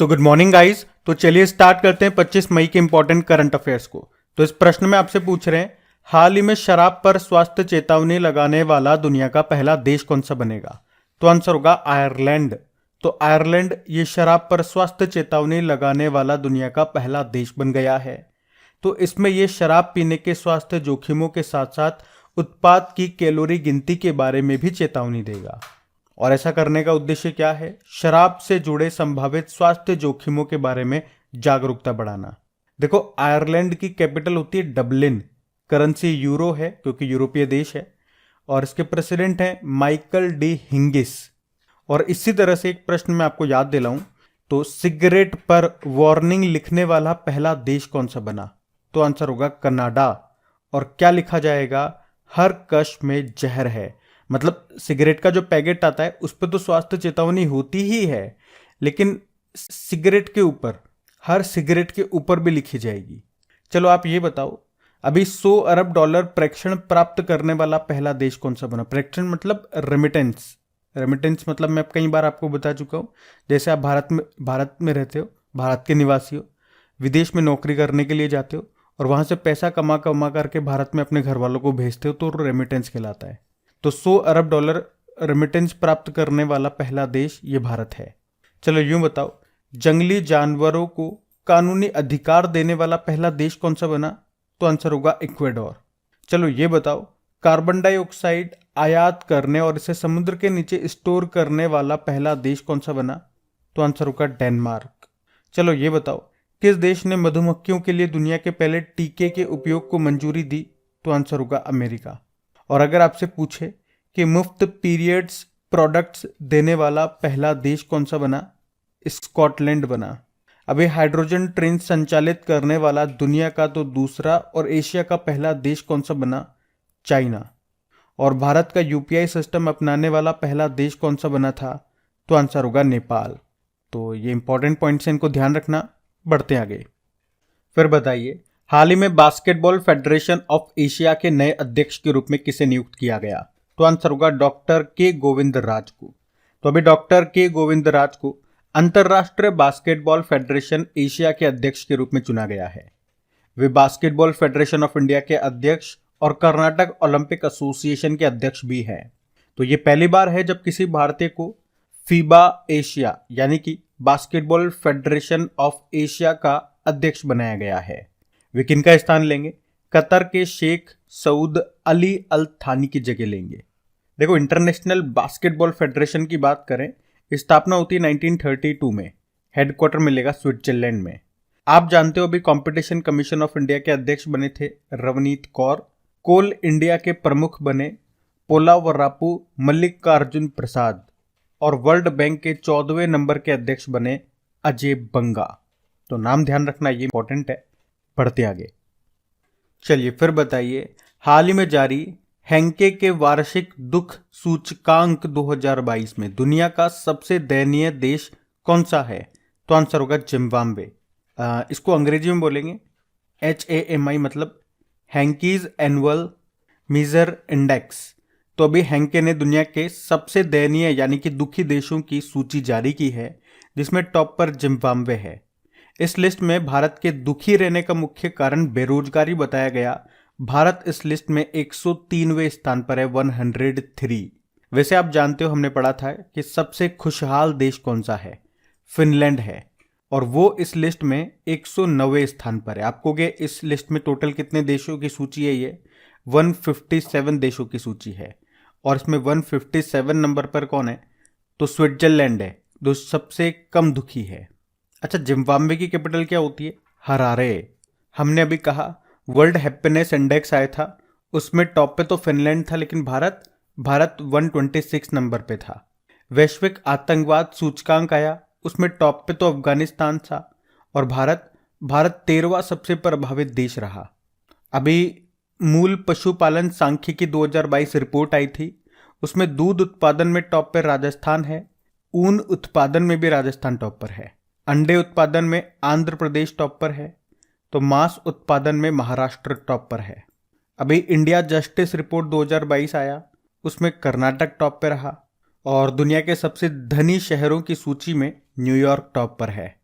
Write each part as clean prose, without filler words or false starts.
So good morning guys. तो चलिए start करते हैं 25 मई के इंपॉर्टेंट करंट अफेयर्स को। तो इस प्रश्न में आपसे पूछ रहे हैं, हाल ही में शराब पर स्वास्थ्य चेतावनी लगाने वाला दुनिया का पहला देश कौन सा बनेगा? तो आंसर होगा आयरलैंड। तो आयरलैंड ये शराब पर स्वास्थ्य चेतावनी लगाने वाला दुनिया का पहला देश बन गया है। तो इसमें ये शराब पीने के स्वास्थ्य जोखिमों के साथ साथ उत्पाद की कैलोरी गिनती के बारे में भी चेतावनी देगा। और ऐसा करने का उद्देश्य क्या है? शराब से जुड़े संभावित स्वास्थ्य जोखिमों के बारे में जागरूकता बढ़ाना। देखो, आयरलैंड की कैपिटल होती है डबलिन, करेंसी यूरो है क्योंकि यूरोपीय देश है, और इसके प्रेसिडेंट हैं माइकल डी हिंगिस। और इसी तरह से एक प्रश्न मैं आपको याद दिलाऊं, तो सिगरेट पर वार्निंग लिखने वाला पहला देश कौन सा बना? तो आंसर होगा कनाडा। और क्या लिखा जाएगा? हर कश में जहर है। मतलब सिगरेट का जो पैकेट आता है उस पर तो स्वास्थ्य चेतावनी होती ही है, लेकिन सिगरेट के ऊपर, हर सिगरेट के ऊपर भी लिखी जाएगी। चलो आप ये बताओ, अभी 100 अरब डॉलर प्रेक्षण प्राप्त करने वाला पहला देश कौन सा बना? प्रेक्षण मतलब रेमिटेंस। रेमिटेंस मतलब मैं कई बार आपको बता चुका हूँ। जैसे आप भारत में रहते हो, भारत के निवासी हो, विदेश में नौकरी करने के लिए जाते हो और वहां से पैसा कमा कमा करके भारत में अपने घर वालों को भेजते हो, तो रेमिटेंस कहलाता है। तो 100 अरब डॉलर रेमिटेंस प्राप्त करने वाला पहला देश ये भारत है। चलो यूं बताओ, जंगली जानवरों को कानूनी अधिकार देने वाला पहला देश कौन सा बना? तो आंसर होगा इक्वेडोर। चलो ये बताओ, कार्बन डाइऑक्साइड आयात करने और इसे समुद्र के नीचे स्टोर करने वाला पहला देश कौन सा बना? तो आंसर होगा डेनमार्क। चलो ये बताओ, किस देश ने मधुमक्खियों के लिए दुनिया के पहले टीके के उपयोग को मंजूरी दी? तो आंसर होगा अमेरिका। और अगर आपसे पूछे कि मुफ्त पीरियड्स प्रोडक्ट्स देने वाला पहला देश कौन सा बना? स्कॉटलैंड बना। अभी हाइड्रोजन ट्रेन संचालित करने वाला दुनिया का तो दूसरा और एशिया का पहला देश कौन सा बना? चाइना। और भारत का यूपीआई सिस्टम अपनाने वाला पहला देश कौन सा बना था? तो आंसर होगा नेपाल। तो ये इंपॉर्टेंट पॉइंट्स हैं, इनको ध्यान रखना। बढ़ते आगे। फिर बताइए, हाल ही में बास्केटबॉल फेडरेशन ऑफ एशिया के नए अध्यक्ष के रूप में किसे नियुक्त किया गया? तो आंसर होगा डॉक्टर के गोविंदराज को। तो अभी डॉक्टर के गोविंदराज को अंतरराष्ट्रीय बास्केटबॉल फेडरेशन एशिया के अध्यक्ष के रूप में चुना गया है। वे बास्केटबॉल फेडरेशन ऑफ इंडिया के अध्यक्ष और कर्नाटक ओलंपिक एसोसिएशन के अध्यक्ष भी हैं। तो ये पहली बार है जब किसी भारतीय को फीबा एशिया यानी कि बास्केटबॉल फेडरेशन ऑफ एशिया का अध्यक्ष बनाया गया है। वे किनका स्थान लेंगे? कतर के शेख सऊद अली अल थानी की जगह लेंगे। देखो, इंटरनेशनल बास्केटबॉल फेडरेशन की बात करें, स्थापना होती है 1932 में। हेडक्वार्टर मिलेगा स्विट्जरलैंड में। आप जानते हो अभी कंपटीशन कमीशन ऑफ इंडिया के अध्यक्ष बने थे रवनीत कौर। कोल इंडिया के प्रमुख बने पोलावरापू मल्लिकार्जुन प्रसाद। और वर्ल्ड बैंक के 14वें नंबर के अध्यक्ष बने अजय बंगा। तो नाम ध्यान रखना, ये इंपॉर्टेंट है। बढ़ते आगे। चलिए फिर बताइए, हाल ही में जारी हेंके के वार्षिक दुख सूचकांक 2022 में दुनिया का सबसे दयनीय देश कौन सा है? तो आंसर होगा जिम्बाब्वे। इसको अंग्रेजी में बोलेंगे HAMI, मतलब हैंकीज एनुअल मीजर इंडेक्स। तो अभी हेंके ने दुनिया के सबसे दयनीय यानी कि दुखी देशों की सूची जारी की है, जिसमें टॉप पर जिम्बाब्वे है। इस लिस्ट में भारत के दुखी रहने का मुख्य कारण बेरोजगारी बताया गया। भारत इस लिस्ट में 103वें स्थान पर है, 103। वैसे आप जानते हो, हमने पढ़ा था कि सबसे खुशहाल देश कौन सा है? फिनलैंड है, और वो इस लिस्ट में 109वें स्थान पर है। आपको कहोगे इस लिस्ट में टोटल कितने देशों की सूची है? ये 157 देशों की सूची है, और इसमें 157 नंबर पर कौन है? तो स्विट्जरलैंड है, जो सबसे कम दुखी है। अच्छा, जिम्बाब्वे की कैपिटल क्या होती है? हरारे। हमने अभी कहा वर्ल्ड हैप्पीनेस इंडेक्स आया था, उसमें टॉप पे तो फिनलैंड था, लेकिन भारत 126 नंबर पे था। वैश्विक आतंकवाद सूचकांक आया, उसमें टॉप पे तो अफगानिस्तान था, और भारत 13वां सबसे प्रभावित देश रहा। अभी मूल पशुपालन सांख्यिकी 2022 रिपोर्ट आई थी, उसमें दूध उत्पादन में टॉप पर राजस्थान है, ऊन उत्पादन में भी राजस्थान टॉप पर है, अंडे उत्पादन में आंध्र प्रदेश टॉप पर है, तो मांस उत्पादन में महाराष्ट्र टॉप पर है। अभी इंडिया जस्टिस रिपोर्ट 2022 आया, उसमें कर्नाटक टॉप पर रहा, और दुनिया के सबसे धनी शहरों की सूची में न्यूयॉर्क टॉप पर है।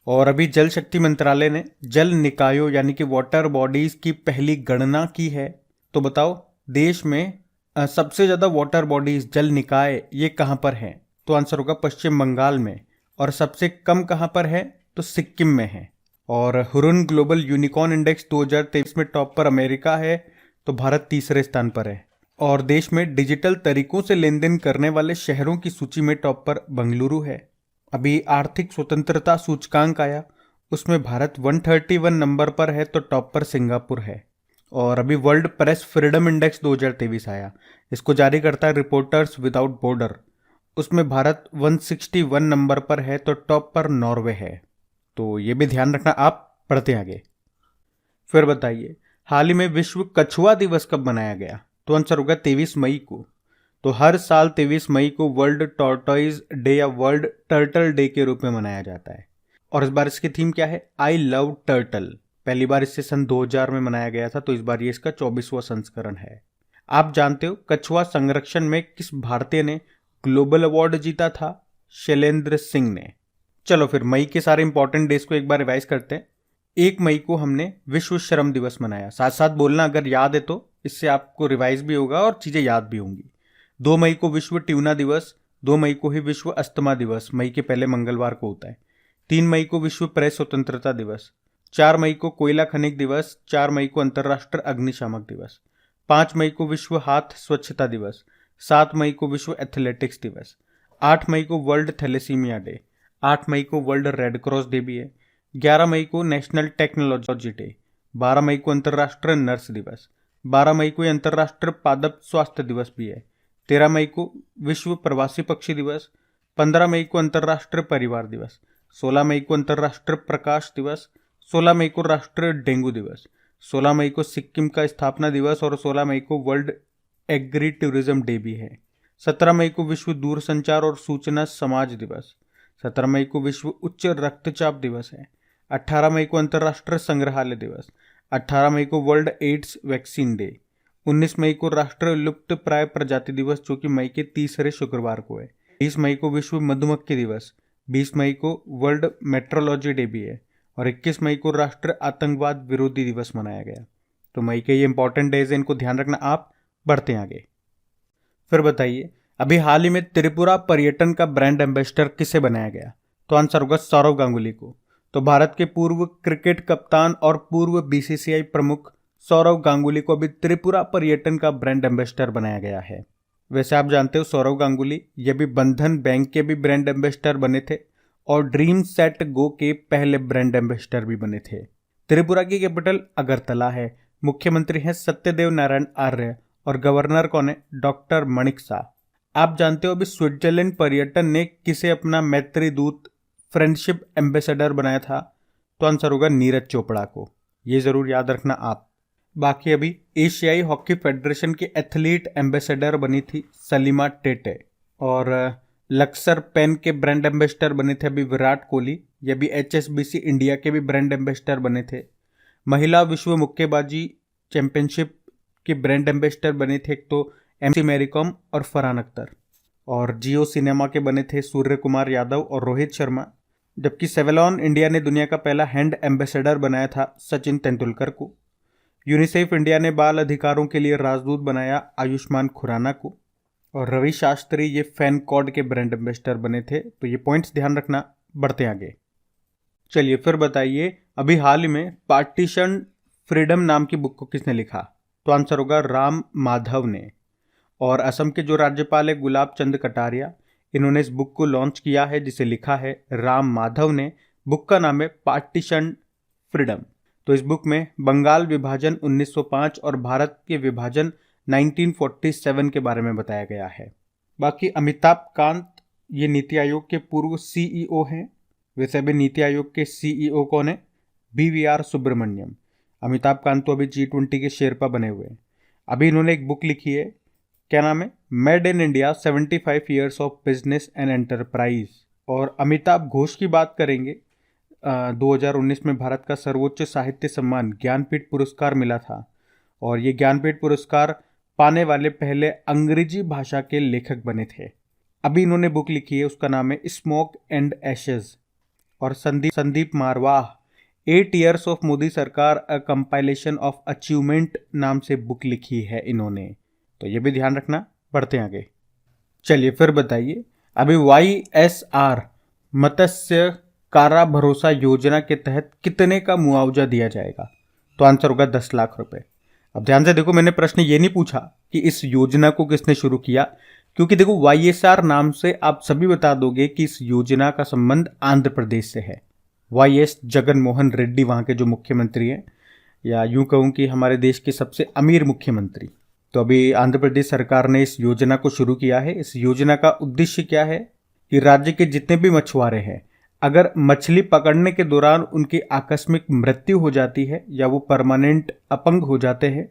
और अभी जल शक्ति मंत्रालय ने जल निकायों यानी कि वाटर बॉडीज की पहली गणना की है। तो बताओ देश में सबसे ज़्यादा वाटर बॉडीज जल निकाय ये कहाँ पर हैं? तो आंसर होगा पश्चिम बंगाल में। और सबसे कम कहाँ पर है? तो सिक्किम में है। और हुरुन ग्लोबल यूनिकॉर्न इंडेक्स 2023 में टॉप पर अमेरिका है, तो भारत तीसरे स्थान पर है। और देश में डिजिटल तरीकों से लेन देन करने वाले शहरों की सूची में टॉप पर बेंगलुरु है। अभी आर्थिक स्वतंत्रता सूचकांक आया, उसमें भारत 131 नंबर पर है, तो टॉप पर सिंगापुर है। और अभी वर्ल्ड प्रेस फ्रीडम इंडेक्स 2023 आया, इसको जारी करता है रिपोर्टर्स विदाउट बॉर्डर। उसमें भारत 161 नंबर पर है, तो टॉप पर नॉर्वे है। तो ये भी ध्यान रखना। आप पढ़ते आगे। फिर बताइए हाल ही में विश्व कछुआ दिवस कब मनाया गया? तो आंसर होगा 23 मई को। तो हर साल 23 मई को वर्ल्ड टॉर्टोइज डे या वर्ल्ड टर्टल डे के रूप में मनाया जाता है। और इस बार इसकी थीम क्या है? I love turtle. पहली बार इसे सन 2000 में मनाया गया था, तो इस बार ये इसका 24वां संस्करण है। आप जानते हो कछुआ संरक्षण में किस भारतीय ने ग्लोबल अवार्ड जीता था? शैलेंद्र सिंह ने। चलो फिर मई के सारे इंपॉर्टेंट डेज को एक बार रिवाइज करते हैं। 1 मई को हमने विश्व श्रम दिवस मनाया। साथ साथ बोलना अगर याद है तो, इससे आपको रिवाइज भी होगा और चीजें याद भी होंगी। 2 मई को विश्व ट्यूना दिवस। 2 मई को ही विश्व अस्थमा दिवस, मई के पहले मंगलवार को होता है। 3 मई को विश्व प्रेस स्वतंत्रता दिवस। 4 मई को कोयला खनिक दिवस। 4 मई को अंतर्राष्ट्रीय अग्निशामक दिवस। 5 मई को विश्व हाथ स्वच्छता दिवस। 7 मई को विश्व एथलेटिक्स दिवस। 8 मई को वर्ल्ड थैलेसीमिया डे। 8 मई को वर्ल्ड रेड क्रॉस डे भी है। 11 मई को नेशनल टेक्नोलॉजी डे। 12 मई को अंतर्राष्ट्रीय नर्स दिवस। 12 मई को अंतर्राष्ट्रीय पादप स्वास्थ्य दिवस भी है। 13 मई को विश्व प्रवासी पक्षी दिवस। 15 मई को अंतर्राष्ट्रीय परिवार दिवस। 16 मई को अंतर्राष्ट्रीय प्रकाश दिवस। 16 मई को राष्ट्रीय डेंगू दिवस। 16 मई को सिक्किम का स्थापना दिवस। और 16 मई को वर्ल्ड एग्री टूरिज्म डे भी है। 17 मई को विश्व दूरसंचार और सूचना समाज दिवस। 17 मई को विश्व उच्च रक्तचाप दिवस है। 18 मई को अंतर्राष्ट्रीय संग्रहालय दिवस। 18 मई को वर्ल्ड एड्स वैक्सीन डे। 19 मई को राष्ट्रीय लुप्त प्राय प्रजाति दिवस, जो कि मई के तीसरे शुक्रवार को है। 20 मई को विश्व मधुमक्खी दिवस। 20 मई को वर्ल्ड मेट्रोलॉजी डे भी है। और 21 मई को राष्ट्रीय आतंकवाद विरोधी दिवस मनाया गया। तो मई के ये इंपॉर्टेंट डेज हैं, इनको ध्यान रखना। आप बढ़ते हैं आगे। फिर बताइए अभी हाल ही में त्रिपुरा पर्यटन का ब्रांड एम्बेसडर किसे बनाया गया? तो आंसर होगा सौरव गांगुली को। तो भारत के पूर्व क्रिकेट कप्तान और पूर्व बीसीसीआई प्रमुख सौरव गांगुली को अभी त्रिपुरा पर्यटन का ब्रांड एम्बेसडर बनाया गया है। वैसे आप जानते हो सौरव गांगुली ये भी बंधन बैंक के भी ब्रांड एम्बेसडर बने थे और ड्रीम सेट गो के पहले ब्रांड एम्बेसडर भी बने थे। त्रिपुरा की कैपिटल अगरतला है। मुख्यमंत्री हैं सत्यदेव नारायण आर्य और गवर्नर कौन है? डॉक्टर मणिक शाह। आप जानते हो अभी स्विट्जरलैंड पर्यटन ने किसे अपना मैत्री दूत फ्रेंडशिप एम्बेसडर बनाया था? तो आंसर होगा नीरज चोपड़ा को। ये जरूर याद रखना आप। बाकी अभी एशियाई हॉकी फेडरेशन के एथलीट एम्बेसडर बनी थी सलीमा टेटे। और लक्सर पेन के ब्रांड एम्बेसडर बने थे अभी विराट कोहली। ये भी HSBC इंडिया के भी ब्रांड एम्बेसडर बने थे। महिला विश्व मुक्केबाजी चैंपियनशिप के ब्रांड एम्बेसडर बने थे एक तो MC मैरी कॉम और फरहान अख्तर। और जियो सिनेमा के बने थे सूर्य कुमार यादव और रोहित शर्मा। जबकि सेवलॉन इंडिया ने दुनिया का पहला हैंड एम्बेसडर बनाया था सचिन तेंदुलकर को। यूनिसेफ इंडिया ने बाल अधिकारों के लिए राजदूत बनाया आयुष्मान खुराना को। और रवि शास्त्री ये फैन कॉड के ब्रांड एम्बेसडर बने थे। तो ये पॉइंट्स ध्यान रखना। बढ़ते आगे। चलिए फिर बताइए अभी हाल ही में पार्टीशन फ्रीडम नाम की बुक को किसने लिखा? तो आंसर होगा राम माधव ने। और असम के जो राज्यपाल है गुलाब चंद कटारिया, इन्होंने इस बुक को लॉन्च किया है जिसे लिखा है राम माधव ने। बुक का नाम है पार्टीशन फ्रीडम। तो इस बुक में बंगाल विभाजन 1905 और भारत के विभाजन 1947 के बारे में बताया गया है। बाकी अमिताभ कांत ये नीति आयोग के पूर्व CEO हैं। वैसे अभी नीति आयोग के CEO कौन है? BVR सुब्रमण्यम। अमिताभ कांत तो अभी G20 के शेरपा बने हुए हैं। अभी इन्होंने एक बुक लिखी है, क्या नाम है? Made in India 75 years of business and enterprise. और अमिताभ घोष की बात करेंगे, 2019 में भारत का सर्वोच्च साहित्य सम्मान ज्ञानपीठ पुरस्कार मिला था। और ये ज्ञानपीठ पुरस्कार पाने वाले पहले अंग्रेजी भाषा के लेखक बने थे। अभी इन्होंने बुक लिखी है, उसका नाम है स्मोक एंड एशेज। और संदीप मारवाह 8 years ऑफ मोदी सरकार अ कंपाइलेशन ऑफ अचीवमेंट नाम से बुक लिखी है इन्होंने, तो ये भी ध्यान रखना। बढ़ते आगे। चलिए फिर बताइए, अभी YSR मत्स्य कारा भरोसा योजना के तहत कितने का मुआवजा दिया जाएगा? तो आंसर होगा 10 लाख रुपए। अब ध्यान से देखो, मैंने प्रश्न ये नहीं पूछा कि इस योजना को किसने शुरू किया, क्योंकि देखो YSR नाम से आप सभी बता दोगे कि इस योजना का संबंध आंध्र प्रदेश से है। YS जगन मोहन रेड्डी वहाँ के जो मुख्यमंत्री हैं, या यूं कहूँ कि हमारे देश के सबसे अमीर मुख्यमंत्री। तो अभी आंध्र प्रदेश सरकार ने इस योजना को शुरू किया है। इस योजना का उद्देश्य क्या है कि राज्य के जितने भी मछुआरे हैं, अगर मछली पकड़ने के दौरान उनकी आकस्मिक मृत्यु हो जाती है या वो परमानेंट अपंग हो जाते हैं,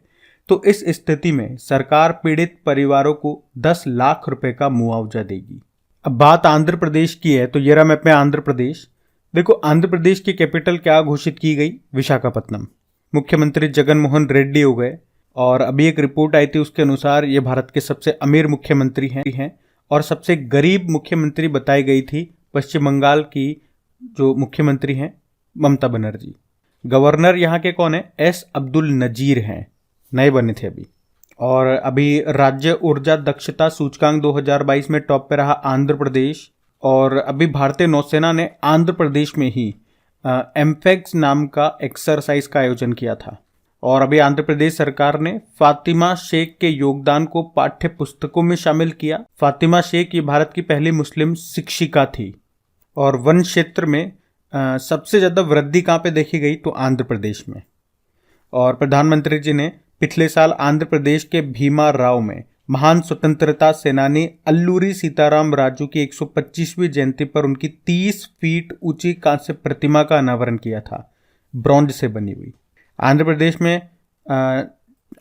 तो इस स्थिति में सरकार पीड़ित परिवारों को 10 लाख रुपए का मुआवजा देगी। अब बात आंध्र प्रदेश की है, तो ये रहा मैप में आंध्र प्रदेश। देखो आंध्र प्रदेश की कैपिटल क्या घोषित की गई? विशाखापत्तनम। मुख्यमंत्री जगन मोहन रेड्डी हो गए, और अभी एक रिपोर्ट आई थी उसके अनुसार ये भारत के सबसे अमीर मुख्यमंत्री हैं और सबसे गरीब मुख्यमंत्री बताई गई थी पश्चिम बंगाल की जो मुख्यमंत्री हैं ममता बनर्जी। गवर्नर यहाँ के कौन है? S अब्दुल नजीर हैं, नए बने थे अभी। और अभी राज्य ऊर्जा दक्षता सूचकांक 2022 में टॉप पे रहा आंध्र प्रदेश। और अभी भारतीय नौसेना ने आंध्र प्रदेश में ही एम्फेक्स नाम का एक्सरसाइज का आयोजन किया था। और अभी आंध्र प्रदेश सरकार ने फातिमा शेख के योगदान को पाठ्य पुस्तकों में शामिल किया। फातिमा शेख ये भारत की पहली मुस्लिम शिक्षिका थी। और वन क्षेत्र में सबसे ज़्यादा वृद्धि कहाँ पे देखी गई? तो आंध्र प्रदेश में। और प्रधानमंत्री जी ने पिछले साल आंध्र प्रदेश के भीमा राव में महान स्वतंत्रता सेनानी अल्लूरी सीताराम राजू की 125वीं जयंती पर उनकी 30 फीट ऊंची कांस्य प्रतिमा का अनावरण किया था, ब्रॉन्ज से बनी हुई। आंध्र प्रदेश में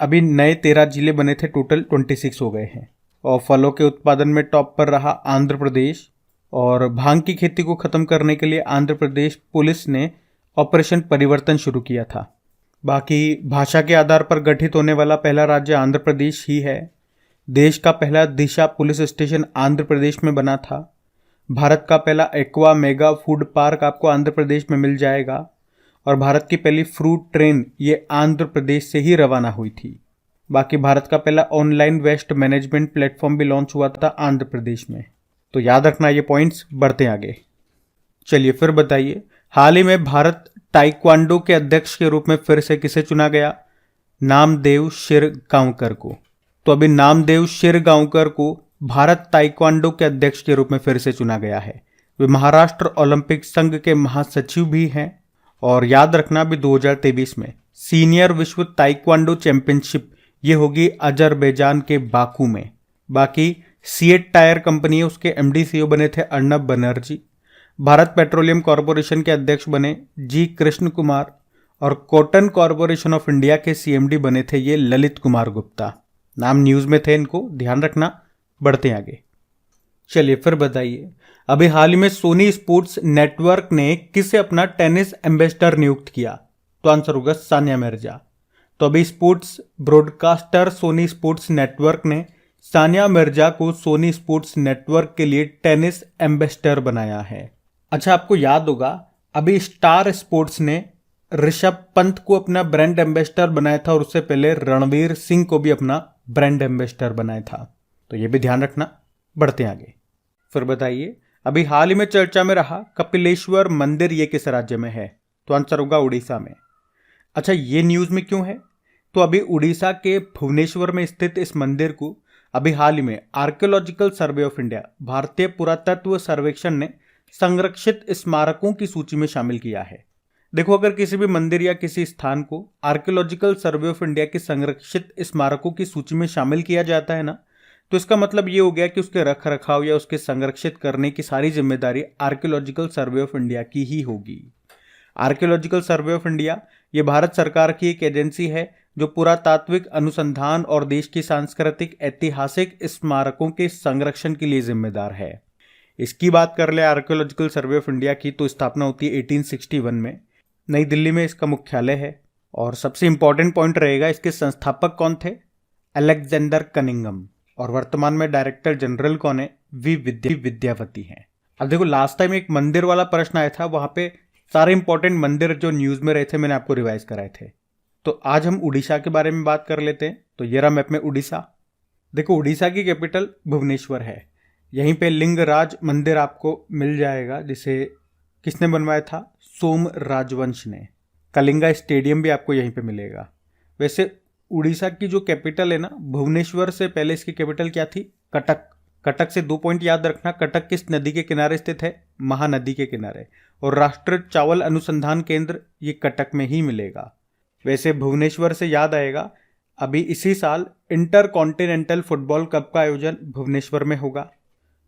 अभी नए 13 जिले बने थे, टोटल 26 हो गए हैं। और फलों के उत्पादन में टॉप पर रहा आंध्र प्रदेश। और भांग की खेती को खत्म करने के लिए आंध्र प्रदेश पुलिस ने ऑपरेशन परिवर्तन शुरू किया था। बाकी भाषा के आधार पर गठित होने वाला पहला राज्य आंध्र प्रदेश ही है। देश का पहला दिशा पुलिस स्टेशन आंध्र प्रदेश में बना था। भारत का पहला एक्वा मेगा फूड पार्क आपको आंध्र प्रदेश में मिल जाएगा। और भारत की पहली फ्रूट ट्रेन ये आंध्र प्रदेश से ही रवाना हुई थी। बाकी भारत का पहला ऑनलाइन वेस्ट मैनेजमेंट प्लेटफॉर्म भी लॉन्च हुआ था आंध्र प्रदेश में। तो याद रखना ये पॉइंट्स। बढ़ते आगे। चलिए फिर बताइए, हाल ही में भारत ताइक्वांडो के अध्यक्ष के रूप में फिर से किसे चुना गया? नामदेव शिरगांवकर को। तो अभी नामदेव शिरगांवकर को भारत ताइक्वांडो के अध्यक्ष के रूप में फिर से चुना गया है। वे महाराष्ट्र ओलंपिक संघ के महासचिव भी हैं। और याद रखना भी 2023 में सीनियर विश्व ताइक्वांडो चैंपियनशिप ये होगी अजरबैजान के बाकू में। बाकी सीएट टायर कंपनी है, उसके MD CEO बने थे अर्नब बनर्जी। भारत पेट्रोलियम कॉरपोरेशन के अध्यक्ष बने जी कृष्ण कुमार। और कॉटन कॉरपोरेशन ऑफ इंडिया के CMD बने थे ये ललित कुमार गुप्ता। नाम न्यूज में थे, इनको ध्यान रखना। बढ़ते आगे। चलिए फिर बताइए, अभी हाल ही में सोनी स्पोर्ट्स नेटवर्क ने किसे अपना टेनिस एम्बेसडर नियुक्त किया? तो आंसर होगा सानिया मिर्जा। तो अभी sports broadcaster Sony sports network ने सानिया मिर्जा को सोनी स्पोर्ट्स नेटवर्क के लिए टेनिस एम्बेसडर बनाया है। अच्छा, आपको याद होगा अभी स्टार स्पोर्ट्स ने ऋषभ पंत को अपना ब्रांड एम्बेसडर बनाया था और उससे पहले रणवीर सिंह को भी अपना ब्रांड एम्बेसडर बनाया था। तो ये भी ध्यान रखना। बढ़ते आगे। फिर बताइए, अभी हाल ही में चर्चा में रहा कपिलेश्वर मंदिर ये किस राज्य में है? तो आंसर होगा उड़ीसा में। अच्छा, ये न्यूज में क्यों है? तो अभी उड़ीसा के भुवनेश्वर में स्थित इस मंदिर को अभी हाल ही में आर्कियोलॉजिकल सर्वे ऑफ इंडिया, भारतीय पुरातत्व सर्वेक्षण ने संरक्षित स्मारकों की सूची में शामिल किया है। देखो, अगर किसी भी मंदिर या किसी स्थान को आर्कियोलॉजिकल सर्वे ऑफ इंडिया के संरक्षित स्मारकों की सूची में शामिल किया जाता है ना, तो इसका मतलब ये हो गया कि उसके रख रखाव या उसके संरक्षित करने की सारी जिम्मेदारी आर्कियोलॉजिकल सर्वे ऑफ इंडिया की ही होगी। आर्कियोलॉजिकल सर्वे ऑफ इंडिया ये भारत सरकार की एक एजेंसी है जो पुरातात्विक अनुसंधान और देश की सांस्कृतिक ऐतिहासिक स्मारकों के संरक्षण के लिए जिम्मेदार है। इसकी बात कर ले आर्कियोलॉजिकल सर्वे ऑफ इंडिया की, तो स्थापना होती है 1861 में। नई दिल्ली में इसका मुख्यालय है। और सबसे इंपॉर्टेंट पॉइंट रहेगा, इसके संस्थापक कौन थे? Alexander Cunningham. और वर्तमान में डायरेक्टर जनरल कौन है? वी विद्यावती हैं। अब देखो लास्ट टाइम एक मंदिर वाला प्रश्न आया था, वहां पे सारे इंपॉर्टेंट मंदिर जो न्यूज में रहे थे मैंने आपको रिवाइज कराए थे। तो आज हम उड़ीसा के बारे में बात कर लेते हैं। तो ये रहा मैप में उड़ीसा। देखो उड़ीसा की कैपिटल भुवनेश्वर है। यहीं पे लिंगराज मंदिर आपको मिल जाएगा, जिसे किसने बनवाया था? सोम राजवंश ने। कलिंगा स्टेडियम भी आपको यहीं पे मिलेगा। वैसे उड़ीसा की जो कैपिटल है ना, भुवनेश्वर से पहले इसकी कैपिटल क्या थी? कटक। कटक से 2 पॉइंट याद रखना। कटक किस नदी के किनारे स्थित है? महानदी के किनारे। और राष्ट्रीय चावल अनुसंधान केंद्र ये कटक में ही मिलेगा। वैसे भुवनेश्वर से याद आएगा, अभी इसी साल इंटर कॉन्टिनेंटल फुटबॉल कप का आयोजन भुवनेश्वर में होगा।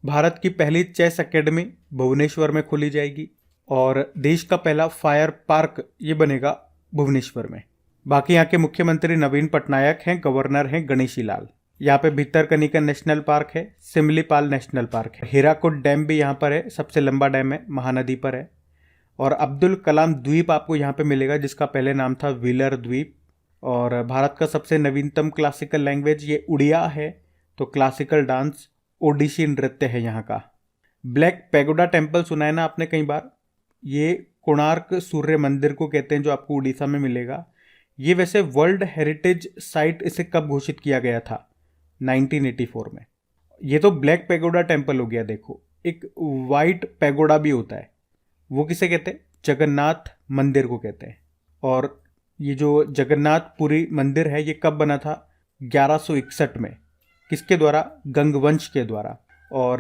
भारत की पहली चेस एकेडमी भुवनेश्वर में खोली जाएगी और देश का पहला फायर पार्क ये बनेगा भुवनेश्वर में। बाकी यहाँ के मुख्यमंत्री नवीन पटनायक हैं, गवर्नर हैं गणेशी लाल। यहाँ पे भितरकनिका नेशनल पार्क है, सिमलीपाल नेशनल पार्क है, हीराकुड डैम भी यहाँ पर है, सबसे लंबा डैम है, महानदी पर है। और अब्दुल कलाम द्वीप आपको यहाँ पे मिलेगा, जिसका पहले नाम था व्हीलर द्वीप। और भारत का सबसे नवीनतम क्लासिकल लैंग्वेज ये उड़िया है। तो क्लासिकल डांस ओडिसी नृत्य है यहाँ का। ब्लैक पैगोडा टेम्पल सुना है ना आपने कई बार? ये कोणार्क सूर्य मंदिर को कहते हैं, जो आपको उड़ीसा में मिलेगा। ये वैसे वर्ल्ड हेरिटेज साइट इसे कब घोषित किया गया था? 1984 में। ये तो ब्लैक पैगोडा टेम्पल हो गया। देखो एक वाइट पैगोडा भी होता है, वो किसे कहते हैं? जगन्नाथ मंदिर को कहते हैं। और ये जो जगन्नाथपुरी मंदिर है ये कब बना था? 1161 में। किसके द्वारा? गंगवंश के द्वारा। और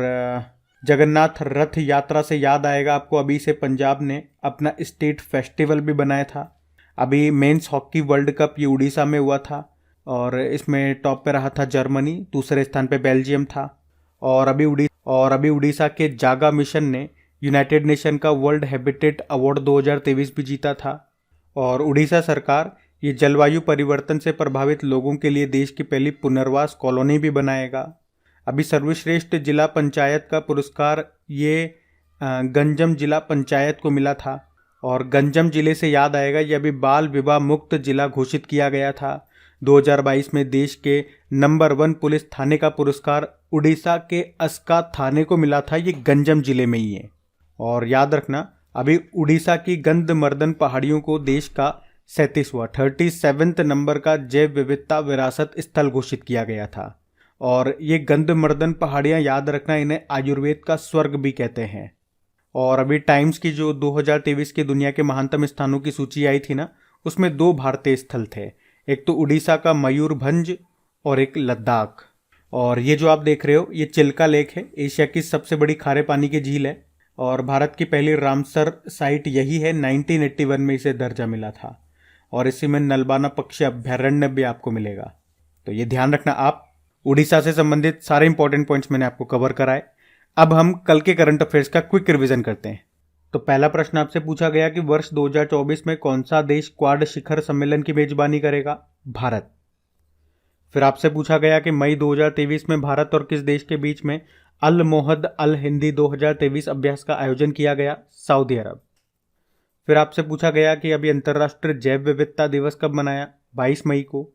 जगन्नाथ रथ यात्रा से याद आएगा आपको, अभी से पंजाब ने अपना स्टेट फेस्टिवल भी बनाया था। अभी मेंस हॉकी वर्ल्ड कप ये उड़ीसा में हुआ था और इसमें टॉप पे रहा था जर्मनी, दूसरे स्थान पे बेल्जियम था। और अभी उड़ीसा के जागा मिशन ने यूनाइटेड नेशन का वर्ल्ड हैबिटेट अवार्ड 2023 भी जीता था। और उड़ीसा सरकार ये जलवायु परिवर्तन से प्रभावित लोगों के लिए देश की पहली पुनर्वास कॉलोनी भी बनाएगा। अभी सर्वश्रेष्ठ जिला पंचायत का पुरस्कार ये गंजम जिला पंचायत को मिला था। और गंजम जिले से याद आएगा, ये अभी बाल विवाह मुक्त जिला घोषित किया गया था। 2022 में देश के नंबर 1 पुलिस थाने का पुरस्कार उड़ीसा के अस्का थाने को मिला था, ये गंजम जिले में ही है। और याद रखना, अभी उड़ीसा की गंधमर्दन पहाड़ियों को देश का 37वें नंबर का जैव विविधता विरासत स्थल घोषित किया गया था। और ये गंधमर्दन पहाड़ियाँ याद रखना, इन्हें आयुर्वेद का स्वर्ग भी कहते हैं। और अभी टाइम्स की जो 2023 की दुनिया के महानतम स्थानों की सूची आई थी ना, उसमें 2 भारतीय स्थल थे। एक तो उड़ीसा का मयूरभंज और एक लद्दाख। और ये जो आप देख रहे हो ये चिल्का लेक है, एशिया की सबसे बड़ी खारे पानी की झील है। और भारत की पहली रामसर साइट यही है, 1981 में इसे दर्जा मिला था। और इसी में नलबाना पक्षी अभ्यारण्य भी आपको मिलेगा। तो ये ध्यान रखना आप। उड़ीसा से संबंधित सारे इंपॉर्टेंट पॉइंट्स मैंने आपको कवर कराए। अब हम कल के करंट अफेयर्स का क्विक रिवीजन करते हैं। तो पहला प्रश्न आपसे पूछा गया कि वर्ष 2024 में कौन सा देश क्वाड शिखर सम्मेलन की मेजबानी करेगा? भारत। फिर आपसे पूछा गया कि मई 2023 में भारत और किस देश के बीच में अल मोहद अल हिंदी 2023 अभ्यास का आयोजन किया गया? सऊदी अरब। फिर आपसे पूछा गया कि अभी अंतर्राष्ट्रीय जैव विविधता दिवस कब मनाया? 22 मई को।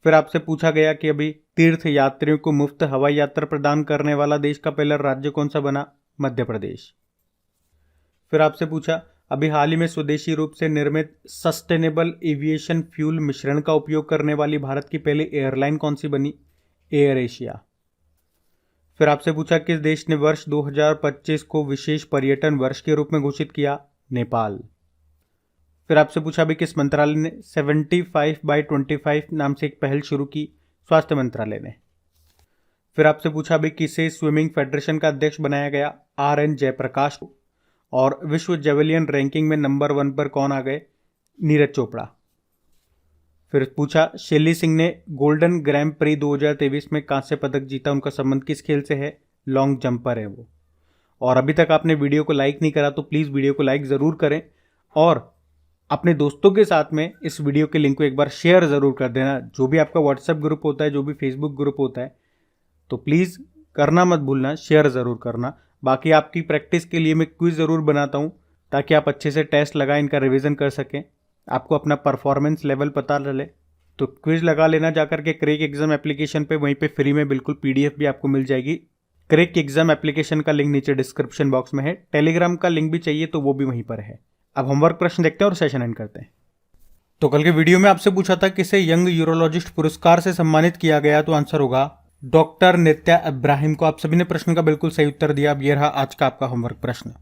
फिर आपसे पूछा गया कि अभी तीर्थ यात्रियों को मुफ्त हवाई यात्रा प्रदान करने वाला देश का पहला राज्य कौन सा बना? मध्य प्रदेश। फिर आपसे पूछा अभी हाल ही में स्वदेशी रूप से निर्मित सस्टेनेबल एविएशन फ्यूल मिश्रण का उपयोग करने वाली भारत की पहली एयरलाइन कौन सी बनी? Air Asia. फिर आपसे पूछा किस देश ने वर्ष 2025 को विशेष पर्यटन वर्ष के रूप में घोषित किया? नेपाल। फिर आपसे पूछा अभी किस मंत्रालय ने 75/25 नाम से एक पहल शुरू की? स्वास्थ्य मंत्रालय ने। फिर आपसे पूछा अभी किसे स्विमिंग फेडरेशन का अध्यक्ष बनाया गया? RN जयप्रकाश को। और विश्व जेवलियन रैंकिंग में नंबर 1 पर कौन आ गए? नीरज चोपड़ा। फिर पूछा शेली सिंह ने गोल्डन ग्रैंड प्री 2023 में कांस्य पदक जीता, उनका संबंध किस खेल से है? लॉन्ग जंपर है वो। और अभी तक आपने वीडियो को लाइक नहीं करा तो प्लीज़ वीडियो को लाइक ज़रूर करें और अपने दोस्तों के साथ में इस वीडियो के लिंक को एक बार शेयर ज़रूर कर देना। जो भी आपका व्हाट्सएप ग्रुप होता है, जो भी फेसबुक ग्रुप होता है, तो प्लीज़ करना मत भूलना, शेयर ज़रूर करना। बाकी आपकी प्रैक्टिस के लिए मैं क्विज़ ज़रूर बनाता हूँ ताकि आप अच्छे से टेस्ट लगाएं, इनका रिवीजन कर सकें, आपको अपना परफॉर्मेंस लेवल पता चले। तो क्विज़ लगा लेना जाकर के क्रैक एग्जाम एप्लीकेशन पे, वहीं पे फ्री में बिल्कुल PDF भी आपको मिल जाएगी क्रेक एग्जाम एप्लीकेशन का लिंक नीचे डिस्क्रिप्शन बॉक्स में है। टेलीग्राम का लिंक भी चाहिए तो वो भी वहीं पर है। अब होमवर्क प्रश्न देखते हैं और सेशन एंड करते हैं। तो कल के वीडियो में आपसे पूछा था किसे यंग यूरोलॉजिस्ट पुरस्कार से सम्मानित किया गया, तो आंसर होगा डॉक्टर नित्या इब्राहिम को। आप सभी ने प्रश्न का बिल्कुल सही उत्तर दिया। अब ये रहा आज का आपका होमवर्क प्रश्न।